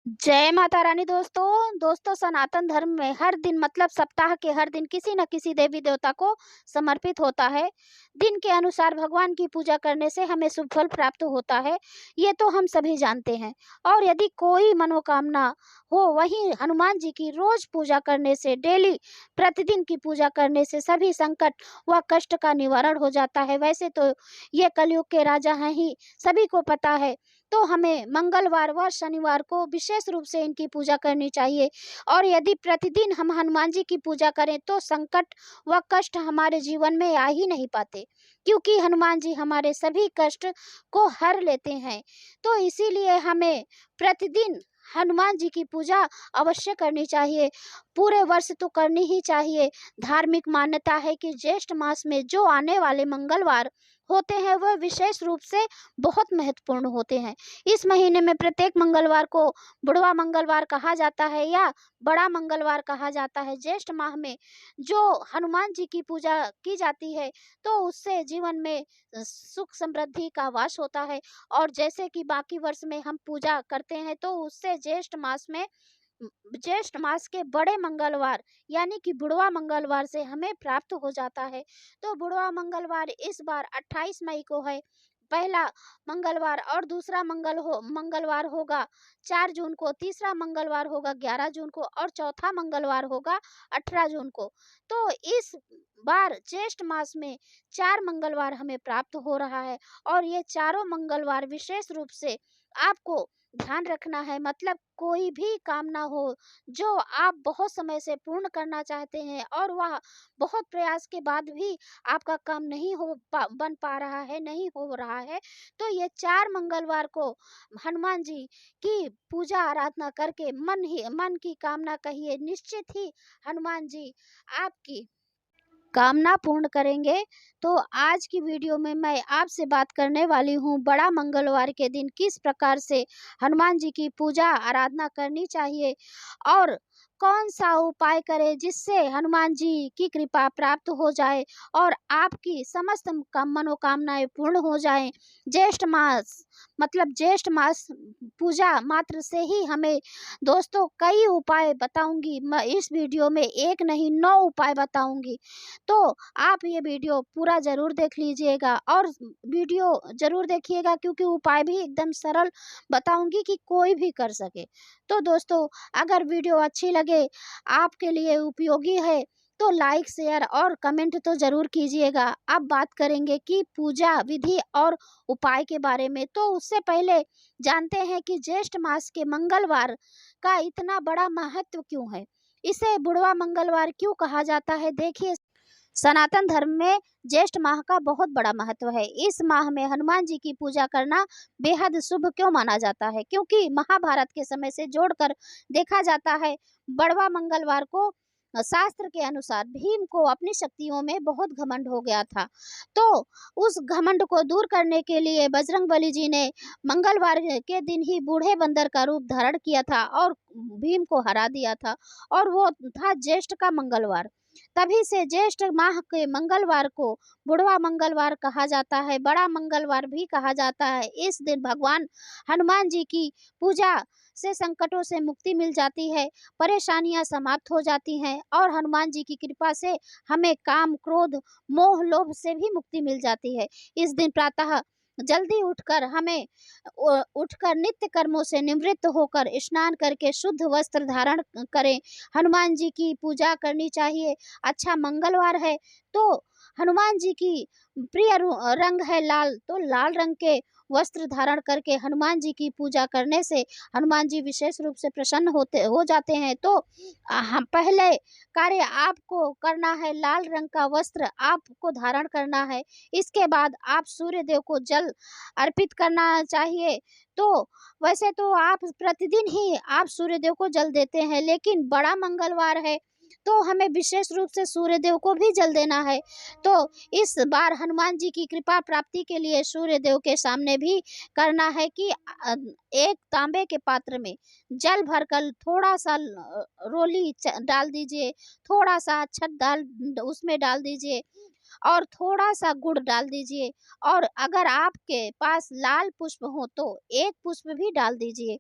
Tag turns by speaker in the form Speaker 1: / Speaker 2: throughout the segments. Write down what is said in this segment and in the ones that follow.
Speaker 1: जय माता रानी दोस्तों। दोस्तों, सनातन धर्म में हर दिन मतलब सप्ताह के हर दिन किसी न किसी देवी देवता को समर्पित होता है। दिन के अनुसार भगवान की पूजा करने से हमें शुभ फल प्राप्त होता है, ये तो हम सभी जानते हैं। और यदि कोई मनोकामना हो, वहीं हनुमान जी की रोज पूजा करने से, डेली प्रतिदिन की पूजा करने से सभी संकट व कष्ट का निवारण हो जाता है। वैसे तो ये कलयुग के राजा हैं ही, सभी को पता है। तो हमें मंगलवार व शनिवार को विशेष रूप से इनकी पूजा करनी चाहिए। और यदि प्रतिदिन हम हनुमान जी की पूजा करें तो संकट व कष्ट हमारे जीवन में आ ही नहीं पाते, क्योंकि हनुमान जी हमारे सभी कष्ट को हर लेते हैं। तो इसीलिए हमें प्रतिदिन हनुमान जी की पूजा अवश्य करनी चाहिए। पूरे वर्ष तो करनी ही चाहिए। धार्मिक मान्यता है कि ज्येष्ठ मास में जो आने वाले मंगलवार होते हैं वह विशेष रूप से बहुत महत्वपूर्ण होते हैं। इस महीने में प्रत्येक मंगलवार को बुढ़वा मंगलवार कहा जाता है या बड़ा मंगलवार कहा जाता है। ज्येष्ठ माह में जो हनुमान जी की पूजा की जाती है तो उससे जीवन में सुख समृद्धि का वास होता है। और जैसे कि बाकी वर्ष में हम पूजा करते हैं तो उससे ज्येष्ठ मास के बड़े मंगलवार यानी कि बुढ़वा मंगलवार से हमें प्राप्त हो जाता है। तो बुढ़वा मंगलवार इस बार 28 मई को है, पहला मंगलवार। और दूसरा मंगलवार होगा 4 जून को, तीसरा मंगलवार होगा 11 जून को और चौथा मंगलवार होगा 18 जून को। तो इस बार ज्येष्ठ मास में 4 मंगलवार हमें प्राप्त हो रहा है। और ये चारों मंगलवार विशेष रूप से आपको ध्यान रखना है। मतलब कोई भी कामना हो जो आप बहुत समय से पूर्ण करना चाहते हैं और वह बहुत प्रयास के बाद भी आपका काम नहीं बन पा रहा है, नहीं हो रहा है, तो ये 4 मंगलवार को हनुमान जी की पूजा आराधना करके मन की कामना कहिए, निश्चित ही हनुमान जी आपकी कामना पूर्ण करेंगे। तो आज की वीडियो में मैं आपसे बात करने वाली हूँ बड़ा मंगलवार के दिन किस प्रकार से हनुमान जी की पूजा आराधना करनी चाहिए और कौन सा उपाय करें जिससे हनुमान जी की कृपा प्राप्त हो जाए और आपकी समस्त मनोकामनाएं पूर्ण हो जाएं। ज्येष्ठ मास पूजा मात्र से ही हमें दोस्तों कई उपाय बताऊंगी मैं इस वीडियो में, एक नहीं 9 उपाय बताऊंगी। तो आप ये वीडियो पूरा ज़रूर देख लीजिएगा और वीडियो ज़रूर देखिएगा, क्योंकि उपाय भी एकदम सरल बताऊंगी कि कोई भी कर सके। तो दोस्तों, अगर वीडियो अच्छी लगे, आपके लिए उपयोगी है, तो लाइक शेयर और कमेंट तो ज़रूर कीजिएगा। अब बात करेंगे कि पूजा विधि और उपाय के बारे में। तो उससे पहले जानते हैं कि ज्येष्ठ मास के मंगलवार का इतना बड़ा महत्व क्यों है, इसे बुढ़वा मंगलवार क्यों कहा जाता है। देखिए, सनातन धर्म में ज्येष्ठ माह का बहुत बड़ा महत्व है। इस माह में हनुमान जी की पूजा करना बेहद शुभ क्यों माना जाता है, क्योंकि महाभारत के समय से जोड़कर देखा जाता है बड़वा मंगलवार को शास्त्र के अनुसार भीम को अपनी शक्तियों में बहुत घमंड हो गया था। तो उस घमंड को दूर करने के लिए बजरंगबली जी ने मंगलवार के दिन ही बूढ़े बंदर का रूप धारण किया था और भीम को हरा दिया था। और वो था ज्येष्ठ का मंगलवार। तभी से ज्येष्ठ माह के मंगलवार को बुढ़वा मंगलवार कहा जाता है, बड़ा मंगलवार भी कहा जाता है। इस दिन भगवान हनुमान जी की पूजा से संकटों से मुक्ति मिल जाती है, परेशानियां समाप्त हो जाती हैं और हनुमान जी की कृपा से हमें काम, क्रोध, मोह, लोभ से भी मुक्ति मिल जाती है। इस दिन प्रातः जल्दी उठकर नित्य कर्मों से निवृत्त होकर स्नान करके शुद्ध वस्त्र धारण करें। हनुमान जी की पूजा करनी चाहिए। अच्छा मंगलवार है तो हनुमान जी की रंग है लाल, तो लाल रंग के वस्त्र धारण करके हनुमान जी की पूजा करने से हनुमान जी विशेष रूप से प्रसन्न हो जाते हैं। तो हम पहले कार्य आपको करना है, लाल रंग का वस्त्र आपको धारण करना है। इसके बाद आप सूर्य देव को जल अर्पित करना चाहिए। तो वैसे तो आप प्रतिदिन ही आप सूर्य देव को जल देते हैं, लेकिन बड़ा मंगलवार है तो हमें विशेष रूप से सूर्य देव को भी जल देना है। तो इस बार हनुमान जी की कृपा प्राप्ति के लिए सूर्य देव के सामने भी करना है कि एक तांबे के पात्र में जल भरकर थोड़ा सा रोली डाल दीजिए, थोड़ा सा अक्षत दाल उसमें डाल दीजिए और थोड़ा सा गुड़ डाल दीजिए। और अगर आपके पास लाल पुष्प हो तो एक पुष्प भी डाल दीजिए।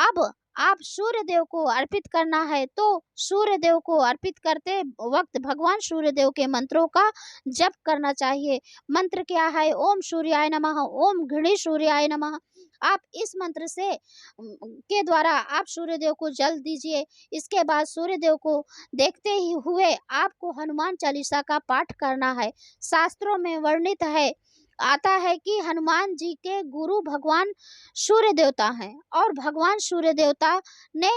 Speaker 1: अब आप सूर्य देव को अर्पित करना है तो सूर्य देव को अर्पित करते वक्त भगवान सूर्य देव के मंत्रों का जप करना चाहिए। मंत्र क्या है? ओम सूर्याय नमः, ओम घृणी सूर्याय नमः। आप इस मंत्र से के द्वारा आप सूर्य देव को जल दीजिए। इसके बाद सूर्य देव को देखते ही हुए आपको हनुमान चालीसा का पाठ करना है। शास्त्रों में वर्णित है, आता है कि हनुमान जी के गुरु भगवान सूर्य देवता हैं और भगवान सूर्य देवता ने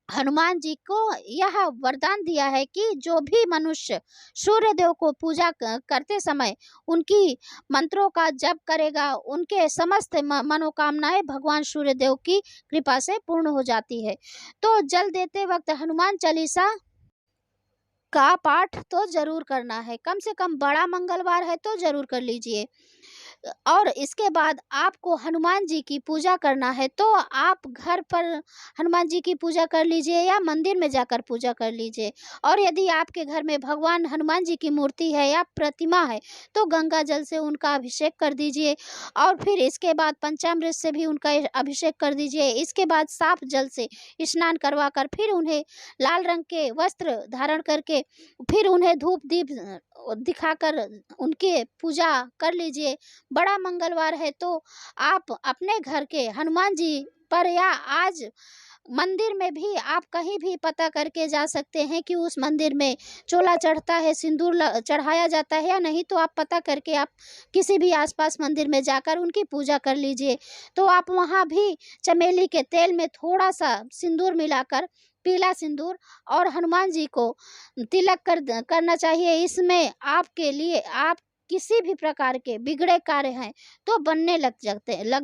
Speaker 1: हनुमान जी को यह वरदान दिया है कि जो भी मनुष्य सूर्य देव को पूजा करते समय उनकी मंत्रों का जप करेगा, उनके समस्त मनोकामनाएं भगवान सूर्य देव की कृपा से पूर्ण हो जाती है। तो जल देते वक्त हनुमान चालीसा का पाठ तो जरूर करना है, कम से कम बड़ा मंगलवार है तो जरूर कर लीजिए। और इसके बाद आपको हनुमान जी की पूजा करना है तो आप घर पर हनुमान जी की पूजा कर लीजिए या मंदिर में जाकर पूजा कर लीजिए। और यदि आपके घर में भगवान हनुमान जी की मूर्ति है या प्रतिमा है तो गंगा जल से उनका अभिषेक कर दीजिए और फिर इसके बाद पंचामृत से भी उनका अभिषेक कर दीजिए। इसके बाद साफ जल से स्नान करवा कर फिर उन्हें लाल रंग के वस्त्र धारण करके फिर उन्हें धूप दीप दिखाकर उनके पूजा कर लीजिए। बड़ा मंगलवार है तो आप अपने घर के हनुमान जी पर या आज मंदिर में भी आप कहीं भी पता करके जा सकते हैं कि उस मंदिर में चोला चढ़ता है, सिंदूर चढ़ाया जाता है या नहीं, तो आप पता करके आप किसी भी आसपास मंदिर में जाकर उनकी पूजा कर लीजिए। तो आप वहाँ भी चमेली के तेल में थोड़ा सा सिंदूर मिलाकर, पीला सिंदूर, और हनुमान जी को तिलक करना चाहिए। इसमें आपके लिए आप किसी भी प्रकार के बिगड़े कार्य हैं तो बनने लग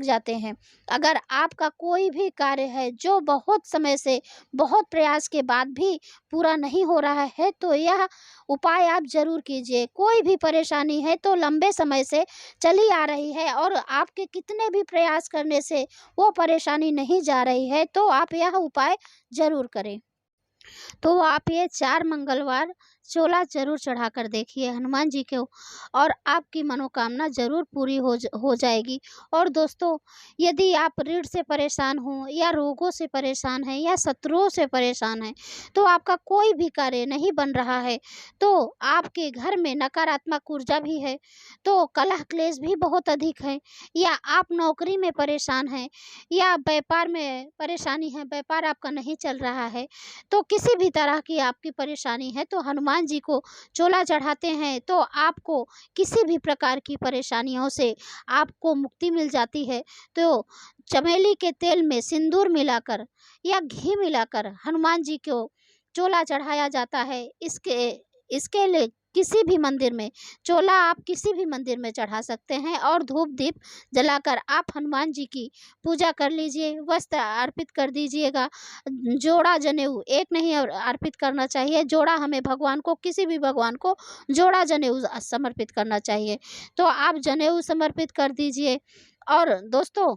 Speaker 1: जाते हैं। अगर आपका कोई भी कार्य है जो बहुत समय से बहुत प्रयास के बाद भी पूरा नहीं हो रहा है तो यह उपाय आप जरूर कीजिए। कोई भी परेशानी है तो लंबे समय से चली आ रही है और आपके कितने भी प्रयास करने से वो परेशानी नहीं जा रही है तो आप यह उपाय जरूर करें। तो आप ये 4 मंगलवार चोला जरूर चढ़ा कर देखिए हनुमान जी को और आपकी मनोकामना जरूर पूरी हो जाएगी। और दोस्तों, यदि आप ऋण से परेशान हो या रोगों से परेशान हैं या शत्रुओं से परेशान हैं, तो आपका कोई भी कार्य नहीं बन रहा है, तो आपके घर में नकारात्मक ऊर्जा भी है, तो कलह क्लेश भी बहुत अधिक है, या आप नौकरी में परेशान हैं या व्यापार में परेशानी है, व्यापार आपका नहीं चल रहा है, तो किसी भी तरह की आपकी परेशानी है तो हनुमान जी को चोला चढ़ाते हैं तो आपको किसी भी प्रकार की परेशानियों से आपको मुक्ति मिल जाती है। तो चमेली के तेल में सिंदूर मिलाकर या घी मिलाकर हनुमान जी को चोला चढ़ाया जाता है। इसके लिए किसी भी मंदिर में चोला आप किसी भी मंदिर में चढ़ा सकते हैं और धूप दीप जलाकर आप हनुमान जी की पूजा कर लीजिए। वस्त्र अर्पित कर दीजिएगा, जोड़ा जनेऊ एक नहीं और अर्पित करना चाहिए, जोड़ा हमें भगवान को, किसी भी भगवान को जोड़ा जनेऊ समर्पित करना चाहिए। तो आप जनेऊ समर्पित कर दीजिए। और दोस्तों,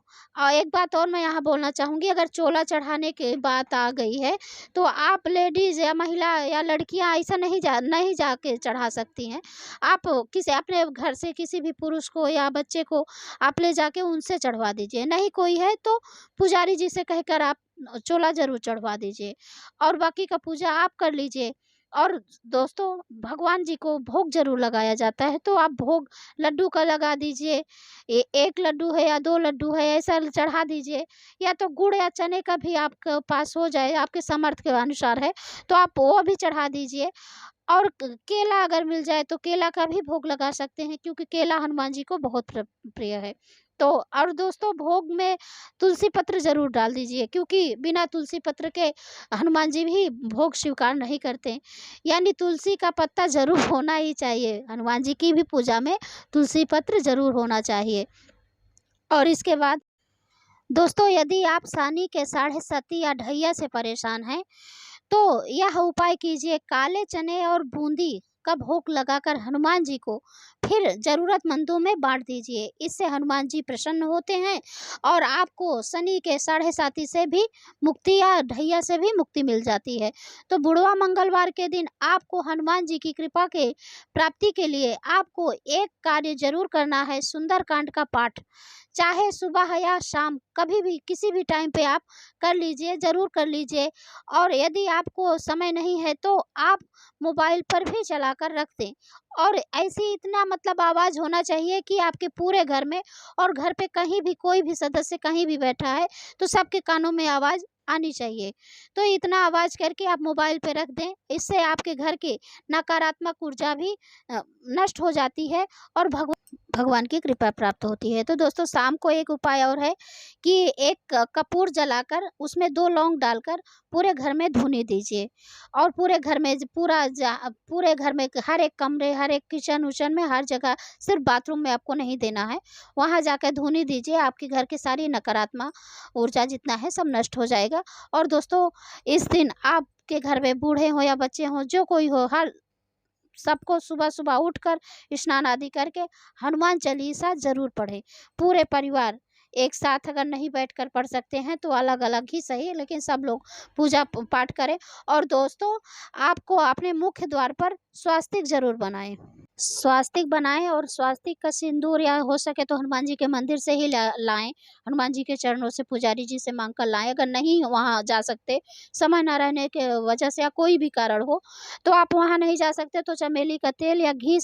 Speaker 1: एक बात और मैं यहाँ बोलना चाहूँगी, अगर चोला चढ़ाने की बात आ गई है तो आप लेडीज़ या महिला या लड़कियाँ ऐसा नहीं जाके चढ़ा सकती हैं। आप किसी अपने घर से किसी भी पुरुष को या बच्चे को आप ले जाके उनसे चढ़वा दीजिए। नहीं कोई है तो पुजारी जी से कहकर आप चोला ज़रूर चढ़वा दीजिए और बाकी का पूजा आप कर लीजिए। और दोस्तों, भगवान जी को भोग ज़रूर लगाया जाता है, तो आप भोग लड्डू का लगा दीजिए। 1 लड्डू है या 2 लड्डू है ऐसा चढ़ा दीजिए, या तो गुड़ या चने का भी आपके पास हो जाए, आपके सामर्थ्य के अनुसार है तो आप वो भी चढ़ा दीजिए। और केला अगर मिल जाए तो केला का भी भोग लगा सकते हैं, क्योंकि केला हनुमान जी को बहुत प्रिय है। तो और दोस्तों, भोग में तुलसी पत्र ज़रूर डाल दीजिए, क्योंकि बिना तुलसी पत्र के हनुमान जी भी भोग स्वीकार नहीं करते। यानी तुलसी का पत्ता ज़रूर होना ही चाहिए, हनुमान जी की भी पूजा में तुलसी पत्र ज़रूर होना चाहिए। और इसके बाद दोस्तों, यदि आप सानी के 7.5 या ढैया से परेशान हैं तो यह उपाय कीजिए। काले चने और बूंदी का भोग लगाकर हनुमान जी को फिर ज़रूरतमंदों में बांट दीजिए। इससे हनुमान जी प्रसन्न होते हैं और आपको शनि के 7.5 से भी मुक्ति या ढैया से भी मुक्ति मिल जाती है। तो बुढ़वा मंगलवार के दिन आपको हनुमान जी की कृपा के प्राप्ति के लिए आपको एक कार्य जरूर करना है, सुंदरकांड का पाठ चाहे सुबह या शाम, कभी भी किसी भी टाइम पे आप कर लीजिए, ज़रूर कर लीजिए। और यदि आपको समय नहीं है तो आप मोबाइल पर भी चला कर रख दें। और ऐसी इतना मतलब आवाज़ होना चाहिए कि आपके पूरे घर में, और घर पे कहीं भी कोई भी सदस्य कहीं भी बैठा है तो सबके कानों में आवाज़ आनी चाहिए। तो इतना आवाज़ करके आप मोबाइल पे रख दें, इससे आपके घर की नकारात्मक ऊर्जा भी नष्ट हो जाती है और भगवान की कृपा प्राप्त होती है। तो दोस्तों, शाम को एक उपाय और है कि एक कपूर जलाकर उसमें 2 लौंग डालकर पूरे घर में धूनी दीजिए। और पूरे घर में पूरे घर में हर एक कमरे, हर एक किचन-उचन में, हर जगह, सिर्फ़ बाथरूम में आपको नहीं देना है। वहाँ जाकर धूनी दीजिए, आपके घर की सारी नकारात्मक ऊर्जा जितना है सब नष्ट हो जाएगा। और दोस्तों, इस दिन आपके घर में बूढ़े हों या बच्चे हों, जो कोई हो, हर सबको सुबह-सुबह उठकर स्नान आदि करके हनुमान चालीसा ज़रूर पढ़ें। पूरे परिवार एक साथ, अगर नहीं बैठकर पढ़ सकते हैं तो अलग-अलग ही सही, लेकिन सब लोग पूजा पाठ करें। और दोस्तों, आपको अपने मुख्य द्वार पर स्वास्तिक ज़रूर बनाएँ। स्वास्तिक बनाएँ और स्वास्तिक का सिंदूर या हो सके तो हनुमान जी के मंदिर से ही लाएँ। हनुमान जी के चरणों से पुजारी जी से माँग कर लाएँ। अगर नहीं वहाँ जा सकते, समय ना रहने के वजह से या कोई भी कारण हो, तो आप वहाँ नहीं जा सकते तो चमेली का तेल या घी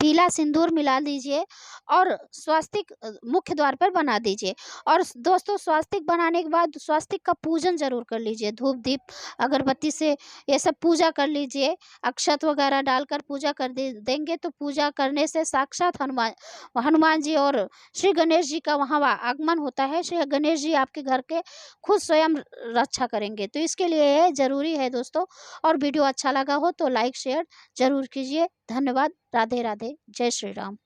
Speaker 1: पीला सिंदूर मिला दीजिए और स्वास्तिक मुख्य द्वार पर बना दीजिए। और दोस्तों, स्वास्तिक बनाने के बाद स्वास्तिक का पूजन ज़रूर कर लीजिए। धूप दीप अगरबत्ती से ये सब पूजा कर लीजिए। अक्षत वगैरह डालकर पूजा कर देंगे तो पूजा करने से साक्षात हनुमान जी और श्री गणेश जी का वहाँ आगमन होता है। श्री गणेश जी आपके घर के खुद स्वयं रक्षा करेंगे। तो इसके लिए ये ज़रूरी है दोस्तों। और वीडियो अच्छा लगा हो तो लाइक शेयर ज़रूर कीजिए। धन्यवाद। राधे राधे। जय श्री राम।